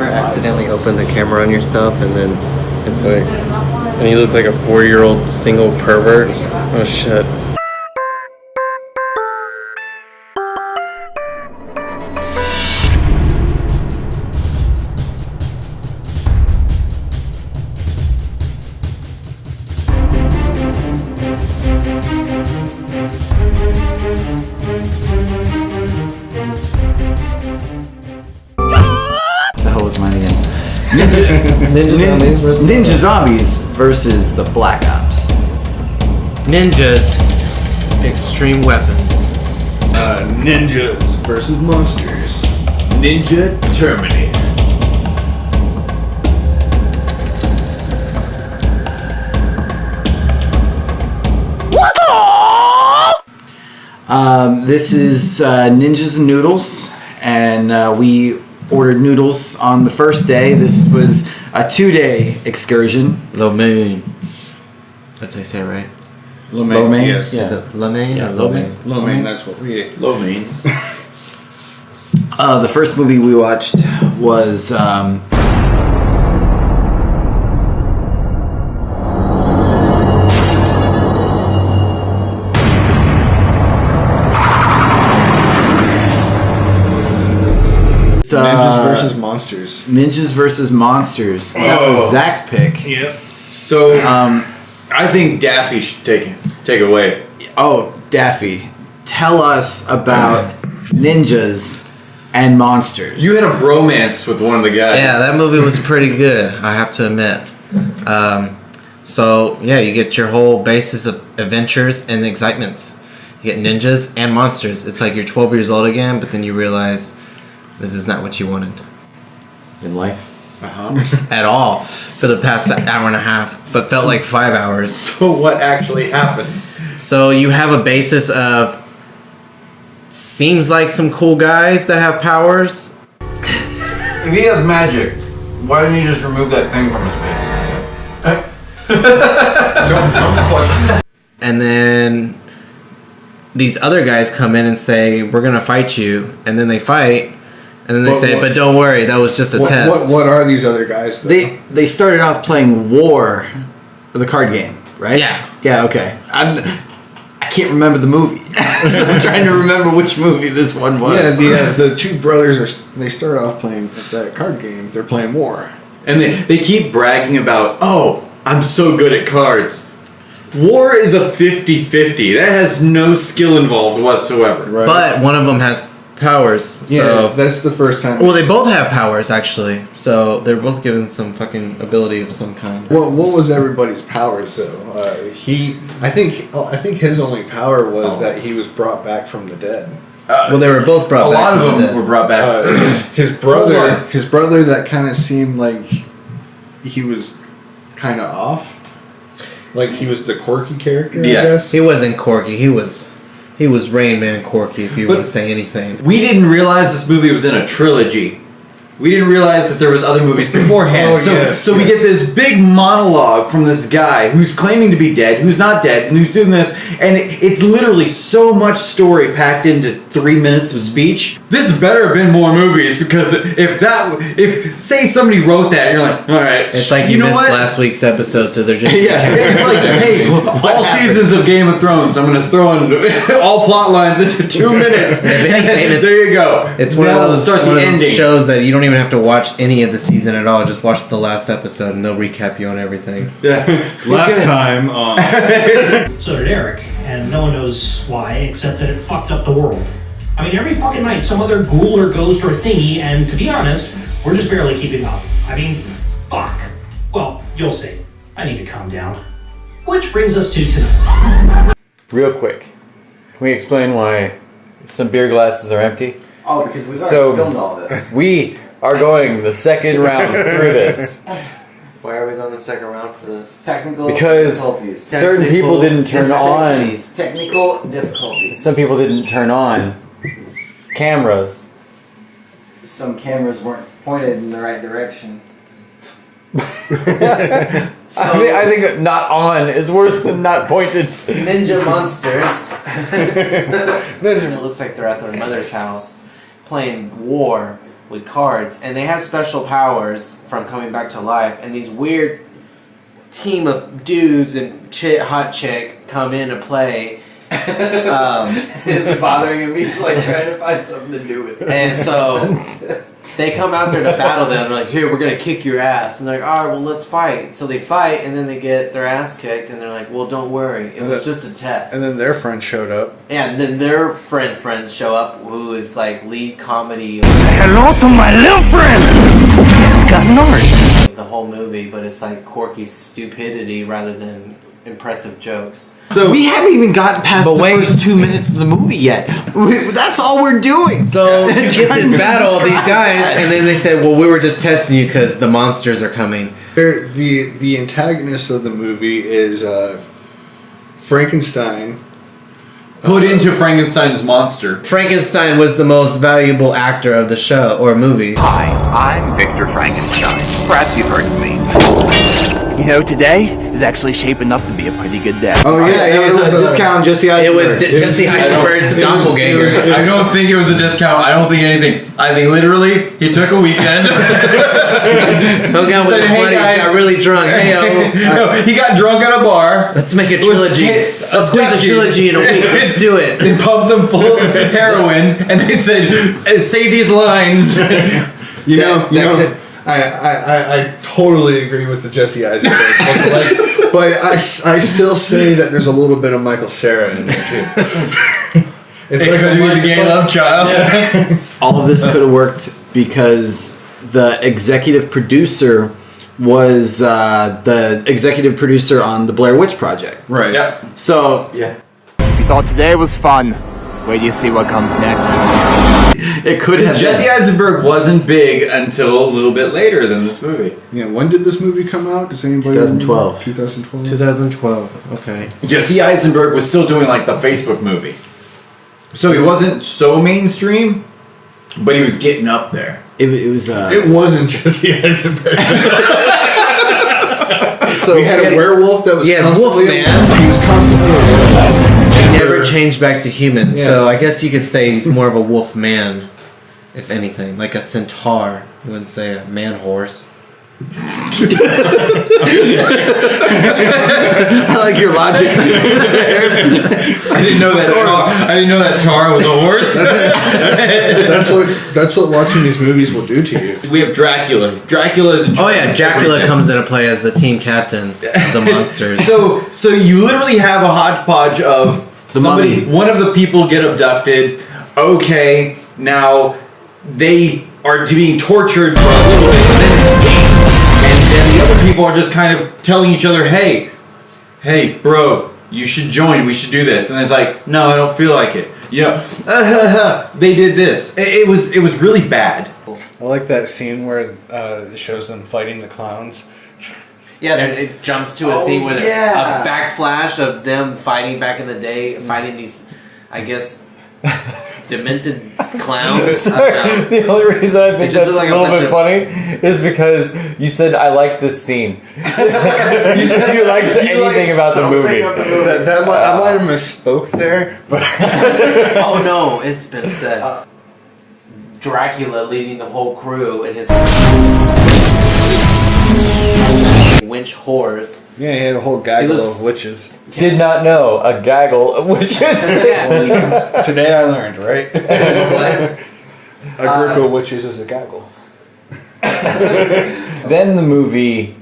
accidentally open the camera on yourself and then it's like, and you look like a 4-year-old single pervert. Oh shit. Ninja Zombies versus the Black Ops. Ninjas, extreme weapons. Ninjas versus monsters. Ninja Terminator. This is Ninjas and Noodles, and we ordered noodles on the first day. This was a 2-day excursion. Lo mein. That's how you say it, right? Lo mein, yes. Is it lo mein? Yeah, or lo mein. Lo mein, that's what we ate. Lo mein. The first movie we watched was Ninjas versus monsters. Ninjas versus Monsters. That was Zach's pick. Yep. So, I think Daffy should take away. Oh, Daffy, tell us about ninjas and monsters. You had a bromance with one of the guys. Yeah, that movie was pretty good, I have to admit. So, yeah, you get your whole basis of adventures and excitements. You get ninjas and monsters. It's like you're 12 years old again, but then you realize this is not what you wanted. In life? At all. For the past hour and a half, but felt like 5 hours. So what actually happened? So you have a basis of seems like some cool guys that have powers. If he has magic, why didn't you just remove that thing from his face? Don't question. And then these other guys come in and say, we're going to fight you. And then they fight. And then they say, but don't worry, that was just a test. What are these other guys, though? They started off playing War, the card game, right? Yeah. Yeah, okay. I can't remember the movie. So I'm trying to remember which movie this one was. Yeah, the two brothers, they start off playing that card game. They're playing War. And they keep bragging about, oh, I'm so good at cards. War is a 50-50. That has no skill involved whatsoever. Right. But one of them has powers. So. Yeah, that's the first time. Well, they both have powers, actually. So they're both given some fucking ability of some kind. What was everybody's powers, though? I think his only power was that he was brought back from the dead. Well, they were both brought back. A lot from of the them were brought back. His brother that kind of seemed like he was kind of off. Like he was the quirky character, Yeah. I guess. He wasn't quirky. He was Rain Man quirky, if you want to say anything. We didn't realize this movie was in a trilogy. We didn't realize that there was other movies beforehand. So we get this big monologue from this guy who's claiming to be dead, who's not dead, and who's doing this, and it's literally so much story packed into 3 minutes of speech. This better have been more movies, because if say somebody wrote that, you're like, all right. It's like you missed last week's episode, so they're just It's like, hey, all seasons of Game of Thrones, I'm going to throw in all plot lines into 2 minutes. If anything, there you go. It's one of those shows that you don't even have to watch any of the season at all. Just watch the last episode and they'll recap you on everything. Yeah. Last time on. So did Eric, and no one knows why, except that it fucked up the world. I mean, every fucking night some other ghoul or ghost or thingy, and to be honest, we're just barely keeping up. I mean, fuck. Well, you'll see. I need to calm down. Which brings us to tonight. Real quick, can we explain why some beer glasses are empty? Oh, because we've already filmed all this. We are going the second round through this. Why are we going the second round for this? Technical Because difficulties. certain people didn't turn on. Technical difficulties. Some people didn't turn on cameras. Some cameras weren't pointed in the right direction. I think not on is worse than not pointed. Ninja monsters. And it looks like they're at their mother's house playing War. with cards, and they have special powers from coming back to life, and these weird team of dudes and hot chick come in to play. It's bothering him. He's like trying to find something to do with it. And so they come out there to battle them. They're like, here, we're going to kick your ass. And they're like, all right, well, let's fight. So they fight, and then they get their ass kicked, and they're like, well, don't worry. It was just a test. And then their friend showed up. Yeah, and then their friends show up, who is like lead comedy. Hello to my little friend. It's got Norse. The whole movie, but it's like quirky stupidity rather than impressive jokes. So we haven't even gotten past the first 2 minutes of the movie yet. That's all we're doing. So you get this battle of these guys, and then they said, well, we were just testing you because the monsters are coming. The antagonist of the movie is Frankenstein. Put into Frankenstein's monster. Frankenstein was the most valuable actor of the show or movie. Hi, I'm Victor Frankenstein. Perhaps you've heard of me. You know, today is actually shaping up to be a pretty good day. Oh yeah, it was a discount Jesse Eisenberg. It was Jesse Eisenberg's doppelganger. I don't think it was a discount. I don't think anything. I think literally he took a weekend. Hung out with his buddies, got really drunk. Hey, no, he got drunk at a bar. let's make a trilogy. Let's squeeze a trilogy in a week. Let's do it. They pumped them full of heroin, and they said, "Say these lines." I totally agree with the Jesse Eisenberg, but I still say that there's a little bit of Michael Cera in there too. It could be the gay love child. Yeah. All of this could have worked because the executive producer was the executive producer on the Blair Witch Project. Right. Yep. So Yeah. You thought today was fun. Wait till you see what comes next. it could have Jesse been. Eisenberg wasn't big until a little bit later than this movie. Yeah. When did this movie come out? Does anybody 2012. 2012. 2012. Okay. Jesse Eisenberg was still doing like the Facebook movie. So he wasn't so mainstream, but he was getting up there. It was. It wasn't Jesse Eisenberg. So we had a werewolf that was constantly Wolfman. He was constantly a werewolf. He never changed back to human, Yeah. so I guess you could say he's more of a wolf man, if anything. Like a centaur. You wouldn't say a man horse. I like your logic. I didn't know that. I didn't know that Tar was a horse. That's what watching these movies will do to you. We have Dracula. Dracula is. Oh yeah, Dracula comes into play as the team captain of the monsters. So you literally have a hodgepodge of somebody. Mummy. One of the people get abducted. Okay, now they are being tortured for a little bit, and then escape. And then the other people are just kind of telling each other, "Hey, bro, you should join. We should do this." And it's like, "No, I don't feel like it." You know, they did this. It was really bad. I like that scene where it shows them fighting the clowns. Yeah, it jumps to a scene with a backflash of them fighting back in the day, fighting these, I guess, demented clowns. I don't know. The only reason I think just that's looks like a a little bunch bit of- funny is because you said I like this scene. You said you liked anything about the movie. I might have misspoke there, but Oh no, it's been said. Dracula leading the whole crew in his winch whores. yeah, he had a whole gaggle looks- of witches. Did not know a gaggle of witches. Today I learned, right? What? A group of witches is a gaggle. Then the movie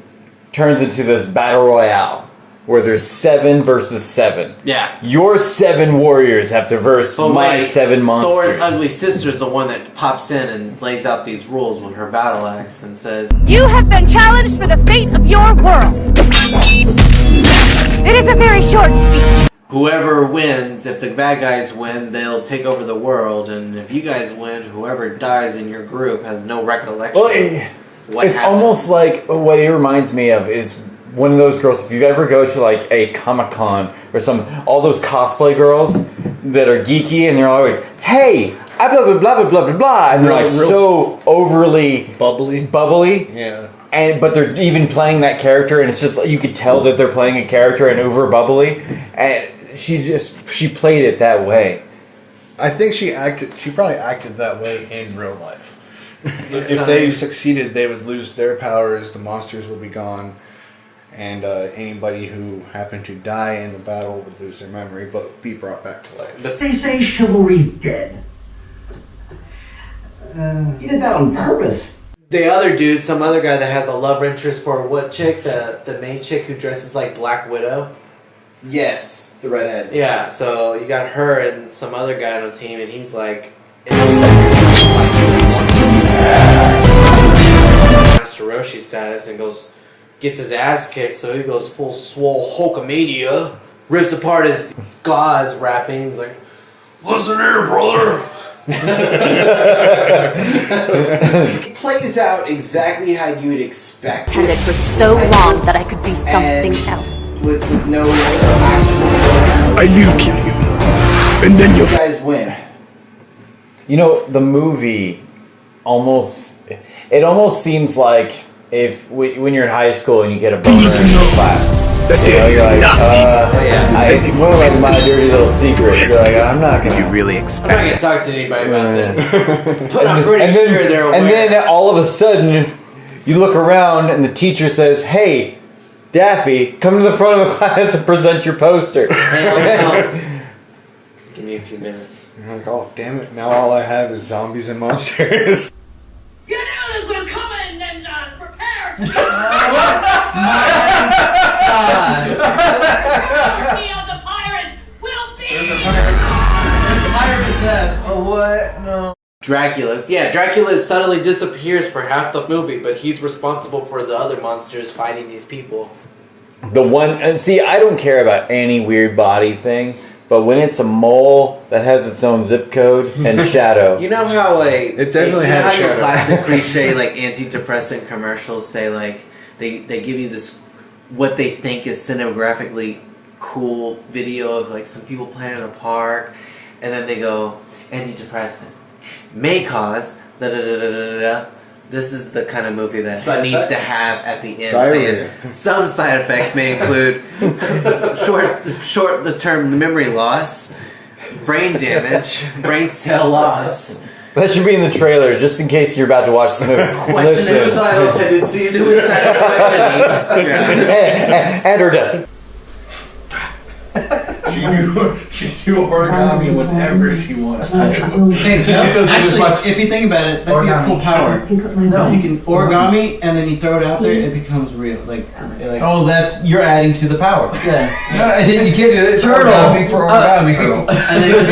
turns into this battle royale where there's 7 versus 7. Yeah. Your 7 warriors have to verse But my wait, 7 monsters. Thor's ugly sister's the one that pops in and lays out these rules with her battle axe and says, You have been challenged for the fate of your world. It is a very short speech. whoever wins, if the bad guys win, they'll take over the world, and if you guys win, whoever dies in your group has no recollection. Well, what it's happened. almost like what it reminds me of is one of those girls. If you ever go to like a Comic-Con or all those cosplay girls that are geeky and they're all like, "Hey, I blah blah blah blah blah blah blah," and they're like so overly bubbly. Yeah. But they're even playing that character, and it's just you could tell that they're playing a character and over bubbly. And she played it that way. I think she probably acted that way in real life. If they succeeded, they would lose their powers. The monsters would be gone, and anybody who happened to die in the battle would lose their memory, but be brought back to life. But they say chivalry's dead. You did that on purpose. The other dude, some other guy that has a love interest for what chick? The main chick who dresses like Black Widow? Yes, the redhead. Yeah, so you got her and some other guy on the team, and he's like... Master Roshi status and gets his ass kicked, so he goes full swole Hulkamania, rips apart his gauze wrappings, like, listen here, brother! It plays out exactly how you would expect. Pretended for so long that I could be something else. With no actual... I do kill you. And then you guys win. You know, the movie almost seems like if when you're in high school and you get a boner in your class. You know, you're like, it's more like my dirty little secret. You're like, I'm not gonna. You really expect I'm not gonna talk to anybody about this. But I'm pretty sure they're aware. And then all of a sudden, you look around and the teacher says, "Hey, Daffy, come to the front of the class and present your poster." Give me a few minutes. You're like, oh, damn it. Now all I have is zombies and monsters. You knew this was coming, ninjas! Prepare to army of the pirates will be... There's a pirate death. Oh, what? No. Dracula. Yeah, Dracula suddenly disappears for half the movie, but he's responsible for the other monsters fighting these people. The one, and see, I don't care about any weird body thing, but when it's a mole that has its own zip code and shadow. You know how it definitely had a shadow. Classic cliche like antidepressant commercials say like they give you this what they think is cinematographically cool video of like some people playing in a park, and then they go antidepressant may cause da da da da da da. This is the kind of movie that needs to have at the end. Diarrhea. Some side effects may include short-term memory loss, brain damage, brain cell loss. That should be in the trailer, just in case you're about to watch the movie. Suicidal tendencies, suicidal questioning, and her death. She do origami whenever she wants to. Hey, actually, if you think about it, that'd be a cool power. No. If you can origami and then you throw it out there, it becomes real. Like oh, you're adding to the power. Yeah. No, you can't do it. It's origami for origami. And then it just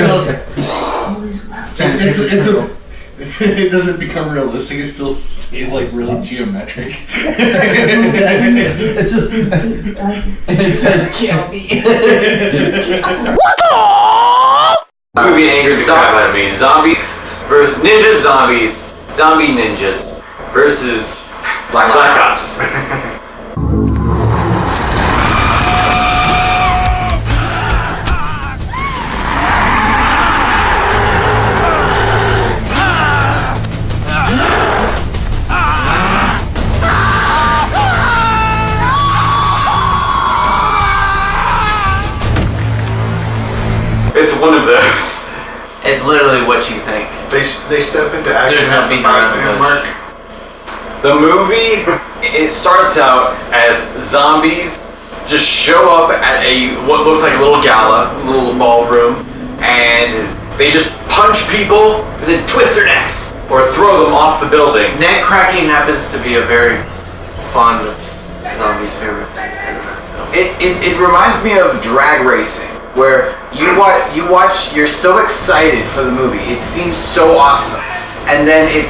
goes. It doesn't become realistic. It still stays like really geometric. It's just. It says skimpy. Movie angered the crap out of me. Zombies versus ninjas. Zombie ninjas versus Black Ops. It's one of those. It's literally what you think. They step into action. There's no beating around the bush. The movie, it starts out as zombies just show up at what looks like a little gala, a little ballroom, and they just punch people and then twist their necks or throw them off the building. Neck cracking happens to be a very fond of zombies' favorite thing. It reminds me of drag racing, where you watch, you're so excited for the movie, it seems so awesome, and then it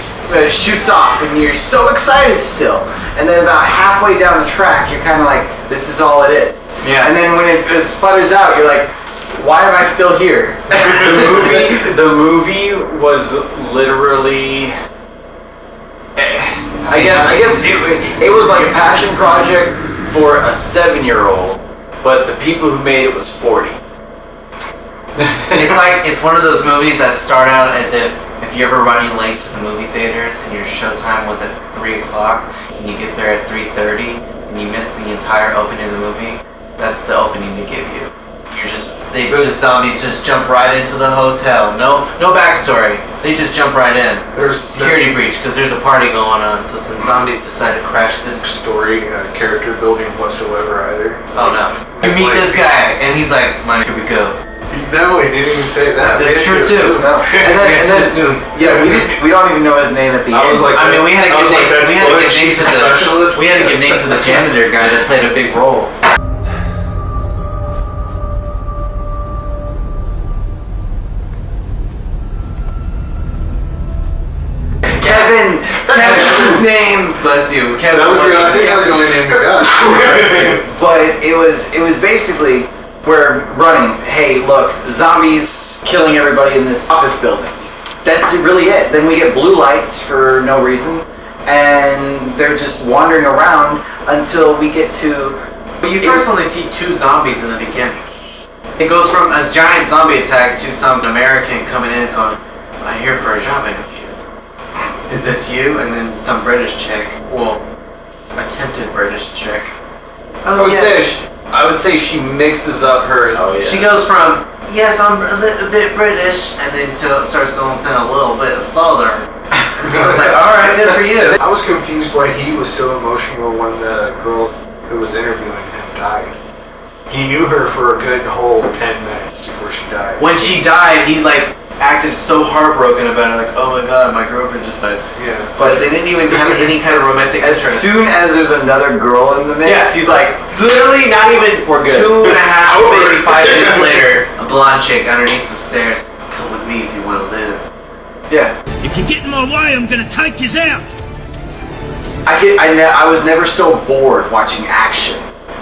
shoots off and you're so excited still, and then about halfway down the track you're kind of like, this is all it is. Yeah. And then when it sputters out, you're like, why am I still here? The movie was literally, I guess it was like a passion project for a 7-year-old, but the people who made it was 40. It's one of those movies that start out as if you're ever running late to the movie theaters and your showtime was at 3 o'clock and you get there at 3:30 and you miss the entire opening of the movie. That's the opening they give you. You're just Zombies just jump right into the hotel. No backstory. They just jump right in. There's security breach because there's a party going on. So some zombies decide to crash this story, character building whatsoever either. Oh no! You meet this guy and he's like, "Here we go." No, he didn't even say that. That's true too. No. And then yeah, we don't even know his name at the end. We had to give names to the janitor guy that played a big role. Kevin was his name. Bless you, Kevin. I think that was the only name we got. But it was basically, we're running. Hey, look, zombies killing everybody in this office building. That's really it. Then we get blue lights for no reason, and they're just wandering around until we get to. But you first only see 2 zombies in the beginning. It goes from a giant zombie attack to some American coming in going, "I'm here for a job interview. Is this you?" And then some British chick, well, attempted British chick. I would say she mixes up her. She goes from, "Yes, I'm a bit British," and then starts going to a little bit of Southern. I was like, alright, good for you. I was confused why he was so emotional when the girl who was interviewing him died. He knew her for a good whole 10 minutes before she died. When she died, he acted so heartbroken about it, like, "Oh my god, my girlfriend just died." Yeah. But they didn't even have any kind of romantic As interest. soon as there's another girl in the mix, Yeah. he's like, Literally not even We're good. 2.5, maybe 5 minutes later, a blonde chick underneath some stairs. "Come with me if you want to live." yeah. If you get in my way, I'm gonna take you out. I was never so bored watching action.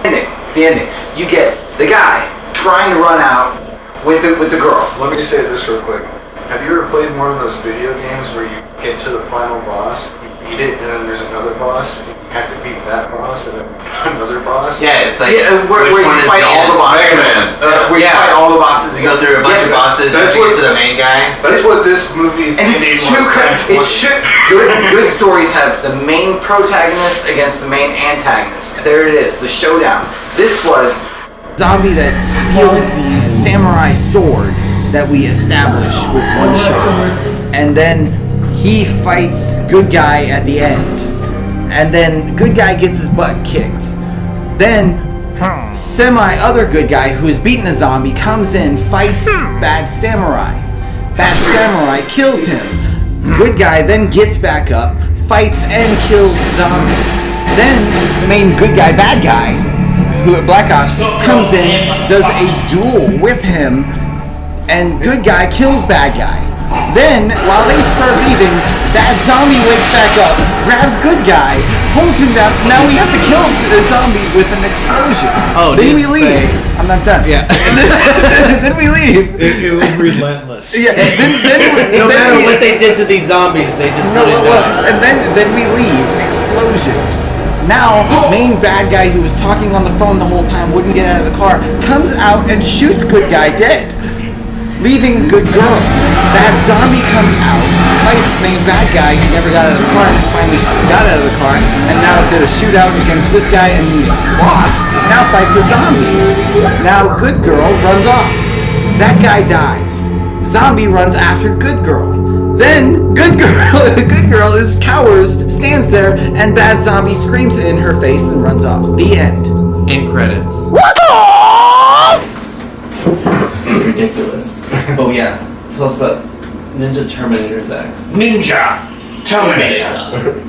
The ending. You get the guy trying to run out with the girl. Let me just say this real quick. Have you ever played one of those video games where you get to the final boss, you beat it, and then there's another boss, and you have to beat that boss, and then another boss? Yeah, it's like, where which you one is fight the all end? the bosses. Mega Man. Where you fight all the bosses. You go through a bunch of bosses to get to the main guy. That's what this movie's And it's good stories have the main protagonist against the main antagonist. There it is, the showdown. This was Zombie that steals the samurai sword that we establish with one shot, and then he fights good guy at the end, and then good guy gets his butt kicked. Then other good guy who has beaten a zombie comes in, fights bad samurai. Bad samurai kills him. Good guy then gets back up, fights and kills zombie. Then the main good guy, bad guy, who at Black Ops comes in, does a duel with him, and good guy kills bad guy. Then, while they start leaving, bad zombie wakes back up, grabs good guy, pulls him down. Now we have to kill the zombie with an explosion. Oh, then we leave. I'm not done. Yeah. Then we leave. It was relentless. Yeah. No matter what they did to these zombies, they just wouldn't die. And then we leave. Explosion. Now, main bad guy who was talking on the phone the whole time, wouldn't get out of the car, comes out and shoots good guy dead, leaving good girl. Bad zombie comes out, fights main bad guy who never got out of the car, and finally got out of the car, and now did a shootout against this guy and lost. Now fights a zombie. Now good girl runs off. That guy dies. Zombie runs after good girl. Then good girl cowers, stands there, and bad zombie screams in her face and runs off. The end. End credits. It's ridiculous. Oh yeah, tell us about Ninja Terminator, Zach. Ninja Terminator.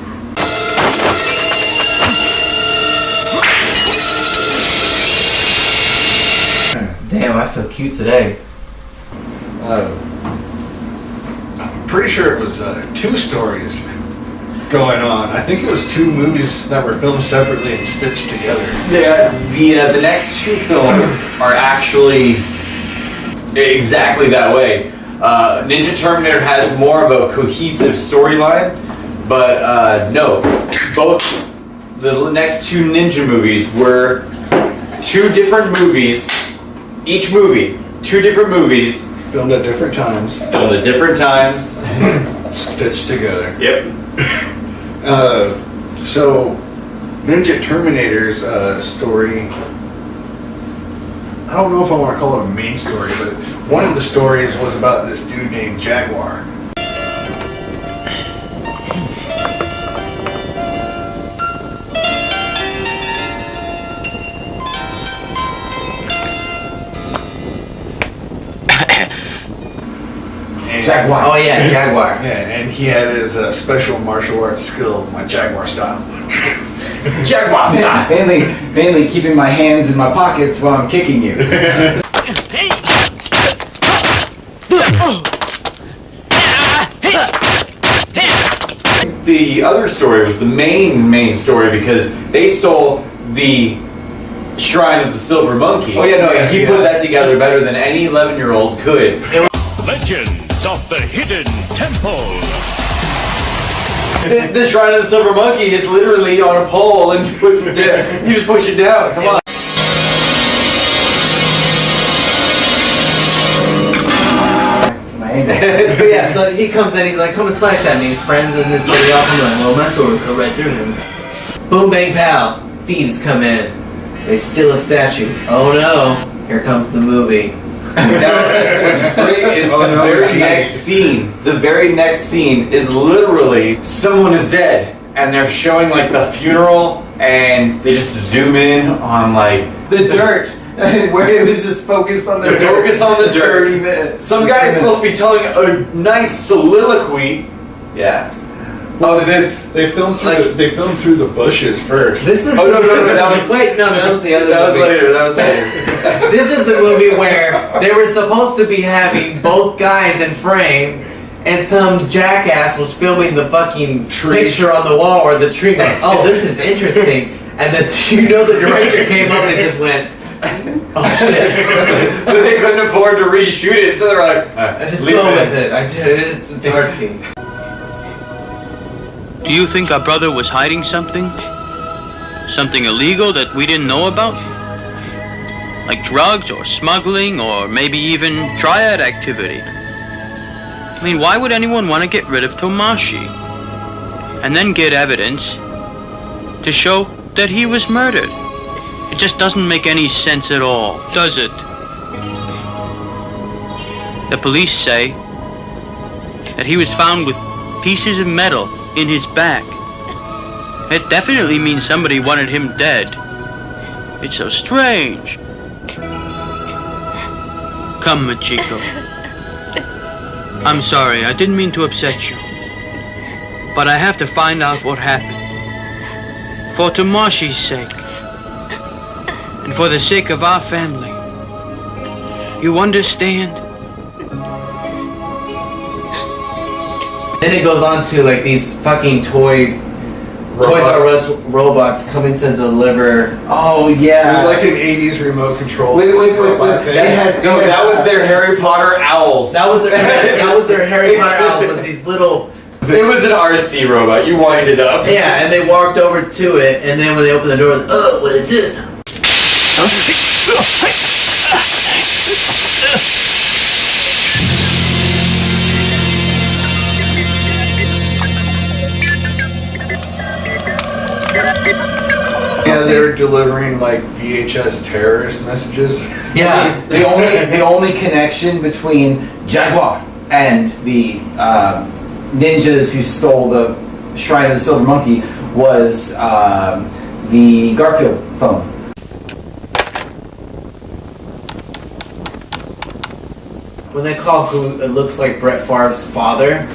Damn, I feel cute today. I'm pretty sure it was 2 stories going on. I think it was 2 movies that were filmed separately and stitched together. the next 2 films are actually exactly that way. Ninja Terminator has more of a cohesive storyline, but no, both the next 2 ninja movies were 2 different movies. Each movie, 2 different movies. Filmed at different times. Stitched together. Yep. So, Ninja Terminator's story, I don't know if I want to call it a main story, but one of the stories was about this dude named Jaguar. Jaguar. Oh yeah, Jaguar. Yeah, and he had his special martial arts skill, my Jaguar style. Jaguar style. Mainly keeping my hands in my pockets while I'm kicking you. The other story was the main story because they stole the Shrine of the Silver Monkey. Oh yeah, no, yeah, He put that together better than any 11-year-old could. Legends of the Hidden Temple. The Shrine of the Silver Monkey is literally on a pole and you just push it down. Come on. But yeah, so he comes in, he's like, come and slice at me, his friends, and then so they all come like, well, my sword will go right through him. Boom, bang, pow. Thieves come in. They steal a statue. Oh no, here comes the movie. What's great is the very next scene. The very next scene is literally someone is dead, and they're showing like the funeral, and they just zoom in on like The dirt. Where it was just focused on the dirt. Focus on the dirt. 30 minutes. Some guy is supposed to be telling a nice soliloquy. Yeah. Well, they filmed through the bushes first. This is Oh no, that was wait, no, that was the other that was movie. later. That was later. This is the movie where they were supposed to be having both guys in frame, and some jackass was filming the fucking picture on the wall or the tree. Like, oh, this is interesting. And then the director came up and just went, oh shit. But they couldn't afford to reshoot it, so they're like, I just leave go it. with it. I did it. It's artsy. Do you think our brother was hiding something? Something illegal that we didn't know about? Like drugs or smuggling or maybe even triad activity? I mean, why would anyone want to get rid of Tomashi? And then get evidence to show that he was murdered? It just doesn't make any sense at all, does it? The police say that he was found with pieces of metal in his back. It definitely means somebody wanted him dead. It's so strange. Come, Machiko. I'm sorry, I didn't mean to upset you. But I have to find out what happened. For Tomashi's sake. And for the sake of our family. You understand? Then it goes on to like these fucking Toys R Us robots coming to deliver. Oh yeah. It was like an 80s remote control. Wait. That was their Harry Potter owls. That was their Harry Potter owls. Was these little. It was an RC robot. You wind it up. Yeah, and they walked over to it, and then when they opened the door, oh, what is this? Yeah, they were delivering like VHS terrorist messages. Yeah. The only connection between Jaguar and the ninjas who stole the Shrine of the Silver Monkey was the Garfield phone. When they call who it looks like Brett Favre's father,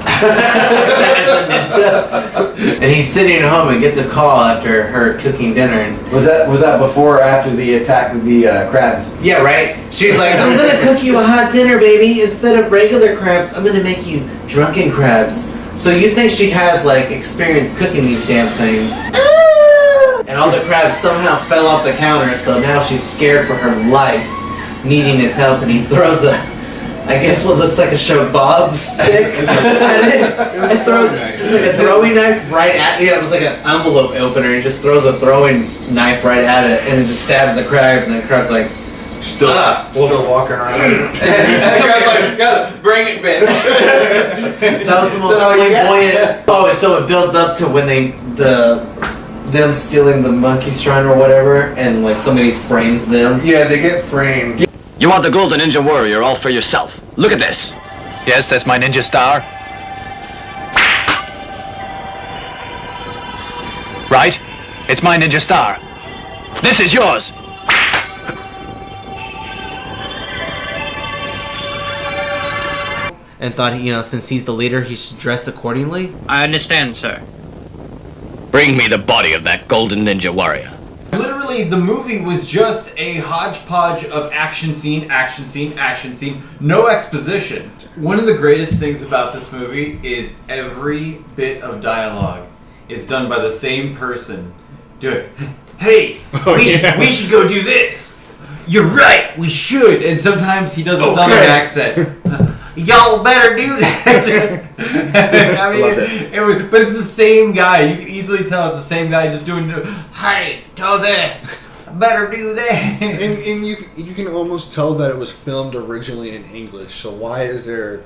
and he's sitting at home and gets a call after her cooking dinner. And Was that before or after the attack with the crabs? yeah, right. She's like, I'm gonna cook you a hot dinner, baby. Instead of regular crabs, I'm gonna make you drunken crabs. So you think she has like experience cooking these damn things? And all the crabs somehow fell off the counter, so now she's scared for her life, needing his help, and he throws I guess what looks like a shabab stick at it. It's like a throwing knife right at it. It was like an envelope opener. He just throws a throwing knife right at it, and it just stabs the crab, and the crab's like, Still walking around. Bring it, bitch. that was the most flamboyant. Oh, and so it builds up to when them stealing the monkey shrine or whatever, and like somebody frames them. Yeah, they get framed. You want the Golden Ninja Warrior all for yourself. Look at this. Yes, that's my ninja star. Right? It's my ninja star. This is yours. And thought, since he's the leader, he should dress accordingly. I understand, sir. Bring me the body of that Golden Ninja Warrior. Literally, the movie was just a hodgepodge of action scene, no exposition. One of the greatest things about this movie is every bit of dialogue is done by the same person. Do it. Hey, we should go do this. You're right, we should. And sometimes he does a southern accent. Y'all better do that. I mean, but it's the same guy. You can easily tell it's the same guy just doing. Hey, do this. Better do that. And you can almost tell that it was filmed originally in English. So why is there?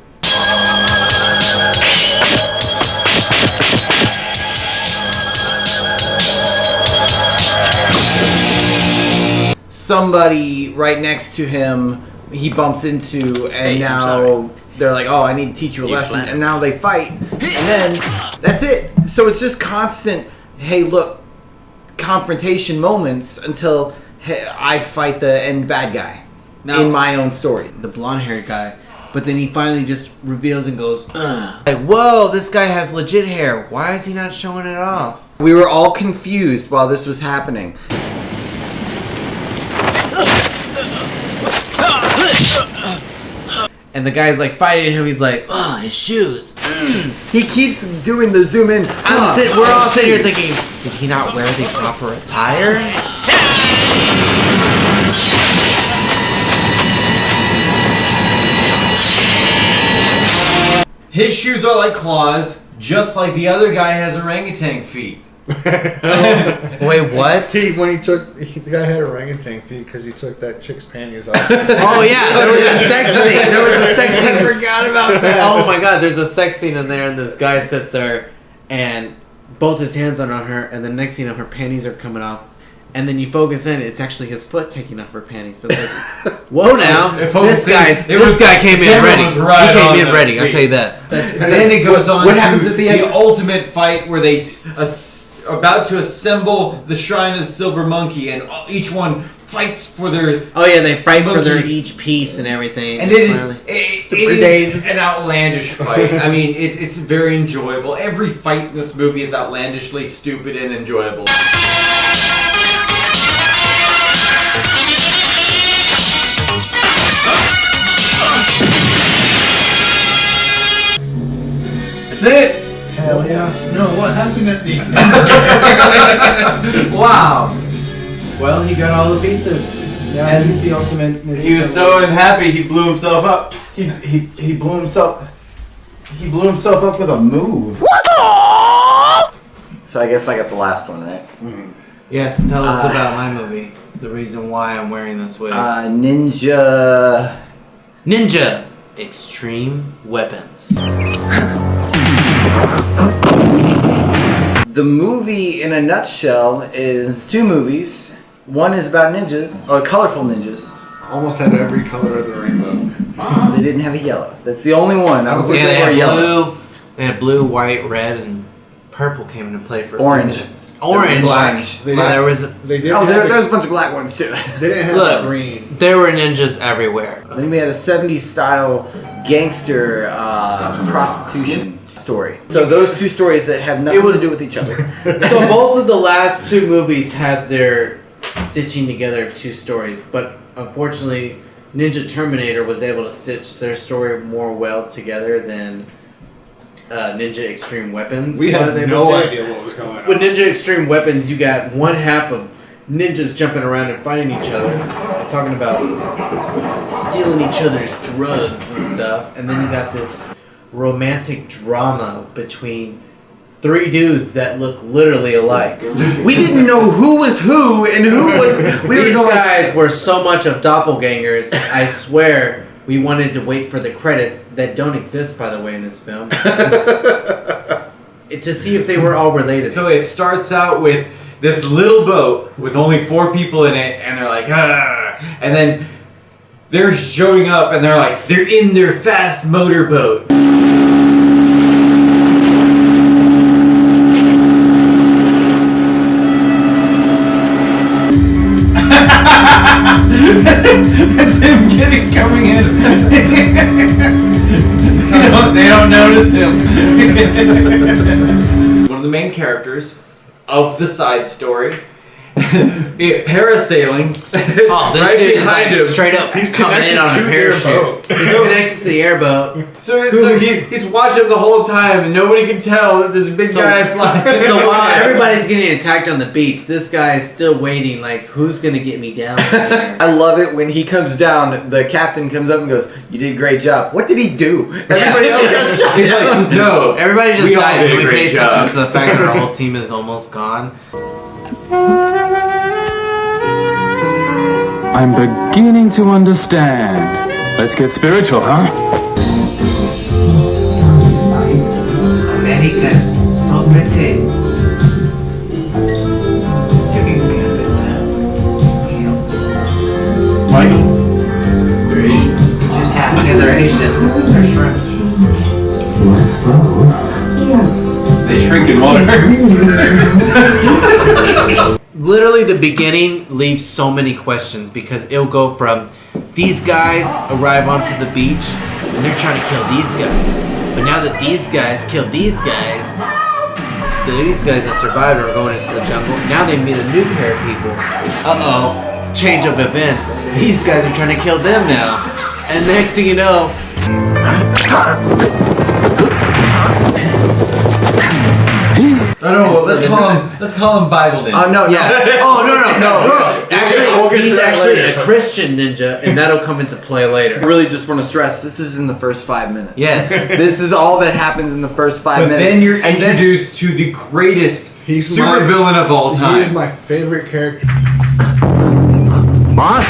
Somebody right next to him he bumps into, and now they're like, oh, I need to teach you a lesson, and now they fight, and then that's it. So it's just constant, hey, look, confrontation moments until I fight the end bad guy in my own story. The blonde-haired guy. But then he finally just reveals and goes, ugh. Like, whoa, this guy has legit hair. Why is he not showing it off? We were all confused while this was happening. And the guy's like fighting him. He's like, oh, his shoes. He keeps doing the zoom in. We're all sitting here thinking, did he not wear the proper attire? His shoes are like claws, just like the other guy has orangutan feet. Wait, what? The guy had orangutan feet because he took that chick's panties off. Oh yeah, there was a sex scene. I forgot about that. Oh my god, there's a sex scene in there, and this guy sits there, and both his hands are on her, and the next scene, her panties are coming off, and then you focus in, it's actually his foot taking off her panties. So it's like, whoa, now this guy came in ready. He came in ready. I'll tell you that. And then it goes on to the ultimate fight where they about to assemble the shrine of the silver monkey, and each one fights for their. Oh yeah, they fight for their each piece and everything. And it is an outlandish fight. I mean, it's very enjoyable. Every fight in this movie is outlandishly stupid and enjoyable. That's it. Hell yeah. No, what happened at the end? Wow. Well, he got all the pieces. Yeah, and he's the ultimate. He was so unhappy he blew himself up. He blew himself. He blew himself up with a move. So I guess I got the last one, right? Mm-hmm. Yeah, so tell us about my movie. The reason why I'm wearing this wig. Ninja Extreme Weapons. The movie, in a nutshell, is two movies. One is about ninjas, or colorful ninjas. Almost had every color of the rainbow. They didn't have a yellow. That's the only one. I was looking they for had yellow. blue. They had blue, white, red, and purple came into play for orange. Orange. Black. There was a bunch of black ones too. They didn't have green. There were ninjas everywhere. Then we had a 70s style gangster prostitution story. So those two stories that have nothing to do with each other. So both of the last two movies had their stitching together two stories, but unfortunately Ninja Terminator was able to stitch their story more well together than Ninja Extreme Weapons. We had no idea what was going on. With Ninja Extreme Weapons, you got one half of ninjas jumping around and fighting each other and talking about stealing each other's drugs and stuff, and then you got this romantic drama between three dudes that look literally alike. We didn't know who was who and who was. These guys were so much of doppelgangers. I swear, we wanted to wait for the credits that don't exist, by the way, in this film, to see if they were all related. So it starts out with this little boat with only 4 people in it, and they're like, ah, and then they're showing up and they're in their fast motorboat. That's him coming in. They don't notice him. One of the main characters of the side story, parasailing. Oh, this right dude is behind like him. straight up coming in on a parachute. He's connected to the airboat. So he's watching the whole time, and nobody can tell that there's a big guy flying. So while everybody's getting attacked on the beach, this guy is still waiting. Like, who's gonna get me down here? I love it when he comes down. The captain comes up and goes, "You did a great job." What did he do? Everybody else got shot He's down. like, no. Everybody just we all died. did Can a we great pay attention job. to the fact that our whole team is almost gone? I'm beginning to understand. Let's get spiritual, huh? American, so pretty. Michael? They're Asian. It just happened. Yeah, they're Asian. They're shrimps. They shrink in water. Literally, the beginning leaves so many questions because it'll go from these guys arrive onto the beach and they're trying to kill these guys. But now that these guys killed these guys that survived are going into the jungle. Now they meet a new pair of people. Uh-oh. Change of events. These guys are trying to kill them now. And next thing you know... No, let's call him Bible Ninja. Oh no, yeah. Oh no. Actually, he's actually a Christian ninja, and that'll come into play later. I really just want to stress this is in the first 5 minutes. Yes. This is all that happens in the first 5 But minutes. then you're introduced to the greatest supervillain of all time. He is my favorite character. Boss?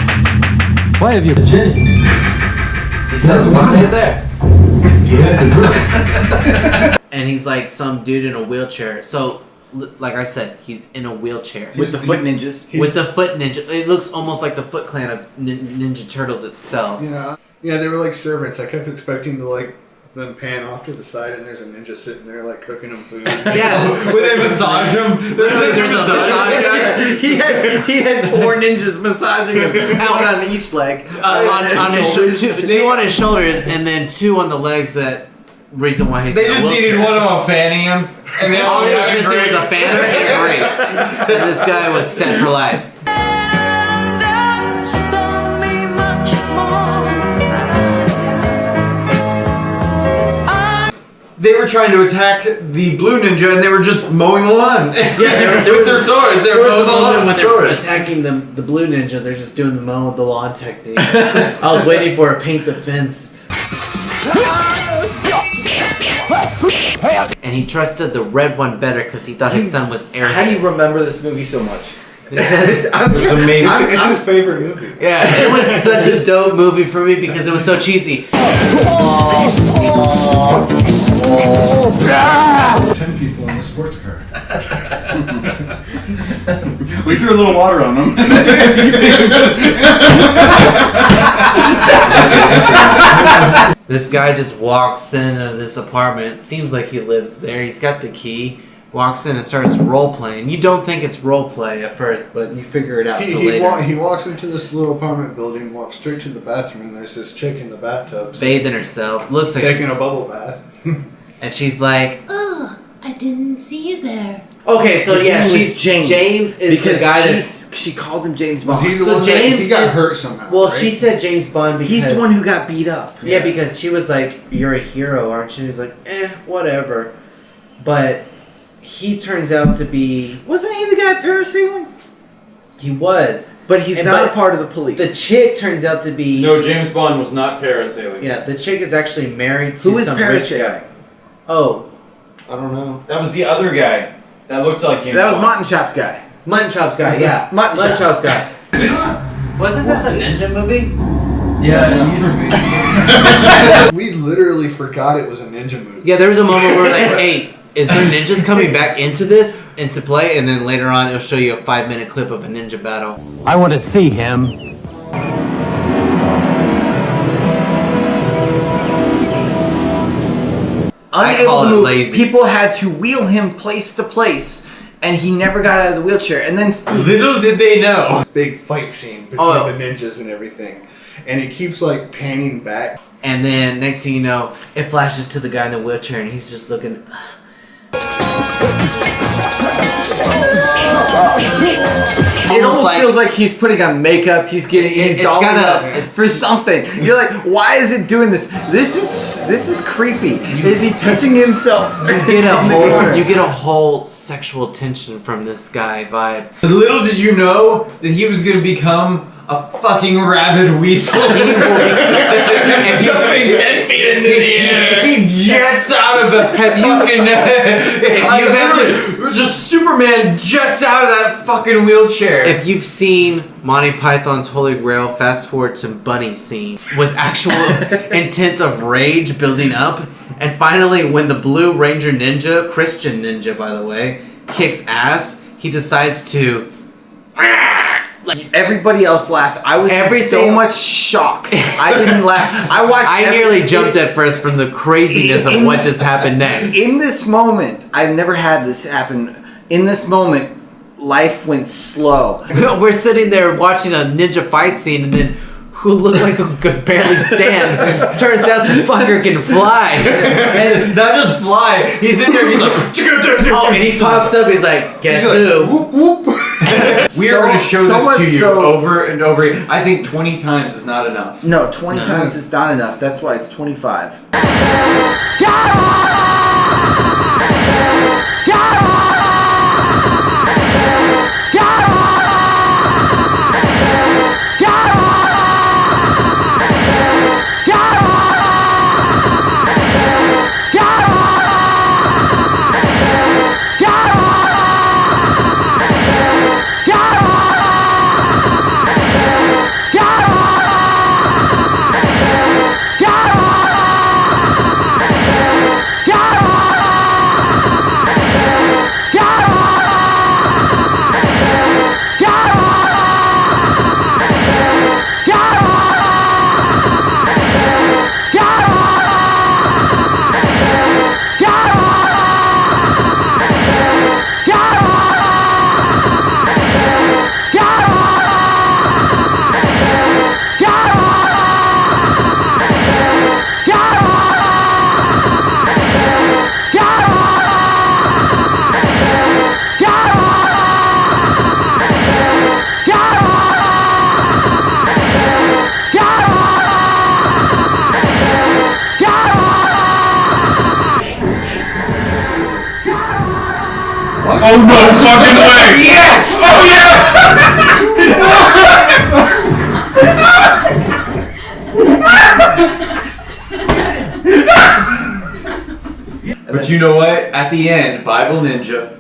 Why have you... He says one in there. And he's like some dude in a wheelchair. So, like I said, he's in a wheelchair. With the foot ninjas. With the foot ninja. It looks almost like the Foot Clan of Ninja Turtles itself. Yeah, they were like servants. I kept expecting to like them pan off to the side and there's a ninja sitting there like cooking them food. Yeah. When they massage him. There's a massage. He had 4 ninjas massaging him, one on each leg. On his shoulders. Two on his shoulders and then 2 on the legs that... Reason why he's They in a just wheelchair. needed one of them fanning him. And they all he was missing was a fanner and a grape. And this guy was set for life. They were trying to attack the blue ninja and they were just mowing the lawn. Yeah, with their swords. They were mowing the lawn with when they're swords. attacking the blue ninja, they're just doing the mow with the lawn technique. I was waiting for a paint the fence. And he trusted the red one better because he thought his son was airhead. How do you remember this movie so much? Because it was amazing. It's his favorite movie. Yeah, it was such a dope movie for me because it was so cheesy. 10 people in the sports car. We threw a little water on them. This guy just walks into this apartment. Seems like he lives there. He's got the key. Walks in and starts role playing. You don't think it's role play at first, but you figure it out later. He walks into this little apartment building, walks straight to the bathroom, and there's this chick in the bathtub bathing herself. Looks like taking a bubble bath. And she's like, "Oh, I didn't see you there." okay, so His yeah, name was she's James. James is because the guy that she called him James Bond. Was he the So one James that he got is- hurt somehow? Well, right? she said James Bond because He's the one who got beat up. Yeah, because she was like, "You're a hero, aren't you?" He's like, whatever. But he turns out to be. Wasn't he the guy parasailing? He was, but he's not a part of the police. The chick turns out to be. No, James Bond was not parasailing. Yeah, the chick is actually married to Who is some rich parasailing? guy. Oh, I don't know. That was the other guy. That looked like James That was Bond. Mutton Chop's guy. Mutton Chop's guy, yeah. Mutton Chop's guy. Wasn't this a ninja movie? Yeah, it used to be. We literally forgot it was a ninja movie. Yeah, there was a moment where we're like, hey, is there ninjas coming back into play? And then later on, it'll show you a 5-minute clip of a ninja battle. I want to see him. unable call to it move. lazy. People had to wheel him place to place, and he never got out of the wheelchair. And then little did they know, big fight scene between the ninjas and everything, and it keeps like panning back. And then next thing you know, it flashes to the guy in the wheelchair, and he's just looking. It almost feels like he's putting on makeup. He's dolling up for something. You're like, why is it doing this? This is creepy. Is he touching himself? You get a whole sexual tension from this guy vibe. Little did you know that he was going to become a fucking rabid weasel. Jumping 10 feet into the air. He jets out of the just Superman jets out of that fucking wheelchair. If you've seen Monty Python's Holy Grail, fast forward to Bunny scene, was actual intent of rage building up, and finally when the Blue Ranger Ninja, Christian Ninja by the way, kicks ass, he decides to. Like everybody else laughed. I was in so much shock. I didn't laugh. I nearly jumped at first from the craziness of what just happened next. In this moment, I've never had this happen. In this moment, life went slow. We're sitting there watching a ninja fight scene, and then who looked like who could barely stand turns out the fucker can fly. And not just fly, he's in there, he's like, oh, and he pops up, he's like, guess who? Whoop, whoop. We are going to show this to you over and over again. I think 20 times is not enough. No, 20 times is not enough. That's why it's 25. Oh no fucking way! Yes! Oh yeah! But you know what? At the end, Bible Ninja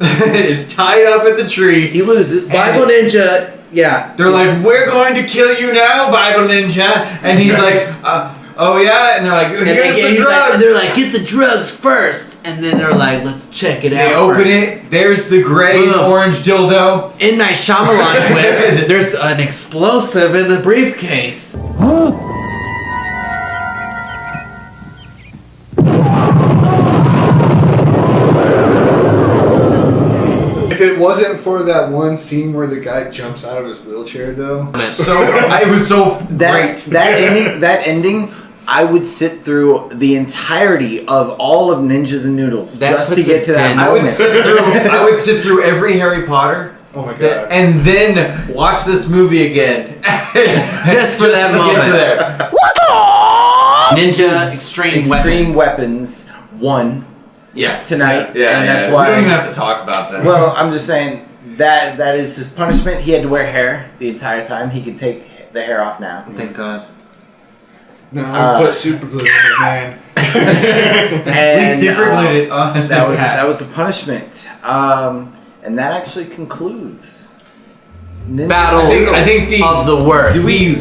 is tied up at the tree. He loses. Bible Ninja, yeah. They're like, we're going to kill you now, Bible Ninja. And he's like, oh yeah? And they're like, here's the drugs. They're like, get the drugs first. And then they're like, let's check it out. They open it. There's the gray and orange dildo. In my Shyamalan twist, there's an explosive in the briefcase. If it wasn't for that one scene where the guy jumps out of his wheelchair, though, it was so great. That ending, I would sit through the entirety of all of Ninjas and Noodles just to get to that moment. I would sit through every Harry Potter. Oh my god! And then watch this movie again, just for that moment. Ninja Extreme Weapons 1. Yeah, tonight. Yeah, and that's why we don't even have to talk about that. Well, I'm just saying that is his punishment. He had to wear hair the entire time. He could take the hair off now. Thank God. No, I put super glue on it, man. And, we super glued it on. That was the punishment. And that actually concludes Battle I think of the worst. Do we